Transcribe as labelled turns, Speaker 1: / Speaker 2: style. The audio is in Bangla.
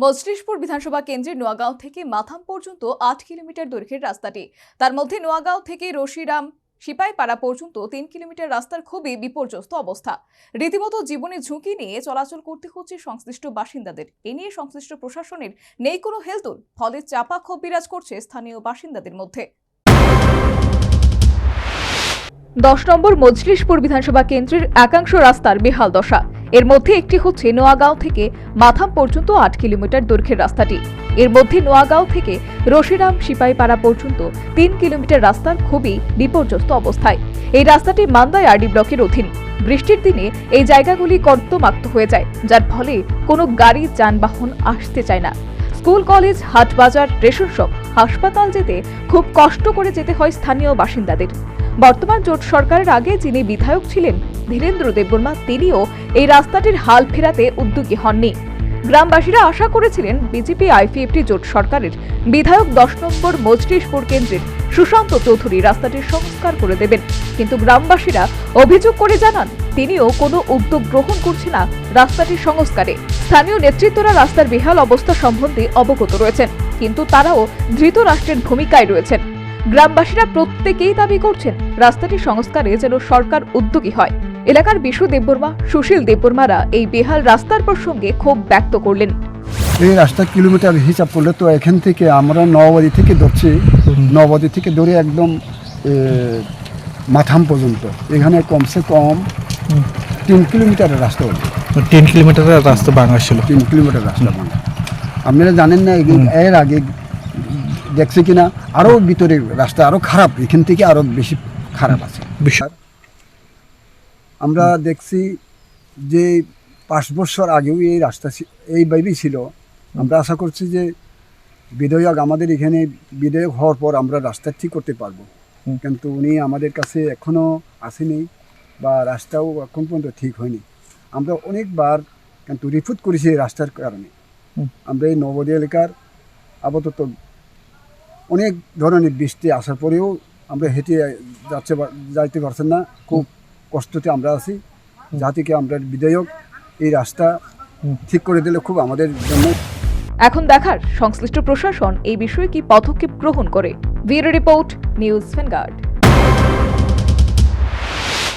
Speaker 1: মজলিশপুর বিধানসভা কেন্দ্রের নোয়াগাঁও থেকে মাথাম পর্যন্ত ৮ কিলোমিটার দৈর্ঘ্যের রাস্তাটি। তার মধ্যে নোয়াগাঁও থেকে রশিরাম সিপাইপাড়া পর্যন্ত ৩ কিলোমিটার রাস্তার খুবই বিপর্যস্ত অবস্থা। রীতিমতো জীবনের ঝুঁকি নিয়ে চলাচল করতে হচ্ছে সংশ্লিষ্ট বাসিন্দাদের। এ নিয়ে সংশ্লিষ্ট প্রশাসনের নেই কোনো হেলদোল, ফলে চাপা ক্ষোভ বিরাজ করছে স্থানীয় বাসিন্দাদের মধ্যে। ১০ নম্বর মজলিশপুর বিধানসভা কেন্দ্রের একাংশ রাস্তার বেহাল দশা। এর মধ্যে একটি হচ্ছে নোয়াগাঁও থেকে মাথাম পর্যন্ত ৮ কিলোমিটার দৈর্ঘ্যের রাস্তাটি। এর মধ্যে নোয়াগাঁও থেকে রশিরাম সিপাইপাড়া পর্যন্ত ৩ কিলোমিটার রাস্তার খুবই বিপর্যস্ত অবস্থায়। এই রাস্তাটি মান্দায় আরডি ব্লকের অধীন। বৃষ্টির দিনে এই জায়গাগুলি কর্দমাক্ত হয়ে যায়, যার ফলে কোনো গাড়ি যানবাহন আসতে চায় না। স্কুল, কলেজ, হাট বাজার, রেশন শপ, হাসপাতাল যেতে খুব কষ্ট করে যেতে হয় স্থানীয় বাসিন্দাদের। বর্তমান জোট সরকারের আগে যিনি বিধায়ক ছিলেন ধীরেন্দ্র দেববর্মা, তিনিও এই রাস্তাটির হাল ফেরাতে উদ্যোগী হননি। গ্রামবাসীরা আশা করেছিলেন বিজেপি আইপিএফটি জোট সরকারের বিধায়ক ১০ নম্বর মজলিশপুর কেন্দ্রের সুশান্ত চৌধুরী রাস্তাটির সংস্কার করে দেবেন, কিন্তু গ্রামবাসীরা অভিযোগ করে জানান তিনিও কোনো উদ্যোগ গ্রহণ করছে না রাস্তাটির সংস্কারে। স্থানীয় নেতৃত্বরা রাস্তার বেহাল অবস্থা সম্বন্ধে অবগত রয়েছেন, কিন্তু তারাও ধৃতরাষ্ট্রের ভূমিকায় রয়েছেন। গ্রামবাসীরা প্রত্যেকেই দাবি করছেন রাস্তাটি সংস্কারে যেন সরকার উদ্যোগী হয়। এলাকার বিশু দেববর্মা, সুশীল দেববর্মারা এই বেহাল রাস্তার প্রসঙ্গে ক্ষোভ ব্যক্ত করলেন।
Speaker 2: এই রাস্তা কিলোমিটার হিসাব করলে তো এখান থেকে আমরা নওবাদী থেকে ধরছি, নওবাদী থেকে ধরে একদম মাথাম পর্যন্ত এখানে কমসে কম ৩ কিলোমিটারের রাস্তা হলো।
Speaker 3: ৩ কিলোমিটারের রাস্তা ভাঙা ছিল।
Speaker 2: ৩ কিলোমিটার রাস্তা ভাঙা। আপনারা জানেন না এর আগে দেখছি কিনা আরও ভিতরে রাস্তা আরও খারাপ, এখান থেকে আরও বেশি খারাপ আছে। আমরা দেখছি যে ৫ বছর আগেও এই রাস্তা এইভাবেই ছিল। আমরা আশা করছি যে বিধায়ক আমাদের এখানে বিধায়ক হওয়ার পর আমরা রাস্তা ঠিক করতে পারবো, কিন্তু উনি আমাদের কাছে এখনও আসেনি বা রাস্তাও এখন পর্যন্ত ঠিক হয়নি। আমরা অনেকবার কিন্তু রিপোর্ট করেছি এই রাস্তার কারণে। আমরা এই নবদী এলাকার আপাতত অনেক ধরনের বৃষ্টি আসার পরেও আমরা হেঁটে যাইতে পারছেন না, খুব কষ্টতে আমরা আছি। যা থেকে আমরা বিধায়ক এই রাস্তা ঠিক করে দিলে খুব আমাদের জন্য।
Speaker 1: এখন দেখার সংশ্লিষ্ট প্রশাসন এই বিষয়ে কি পদক্ষেপ গ্রহণ করে। Bureau report, news vanguard.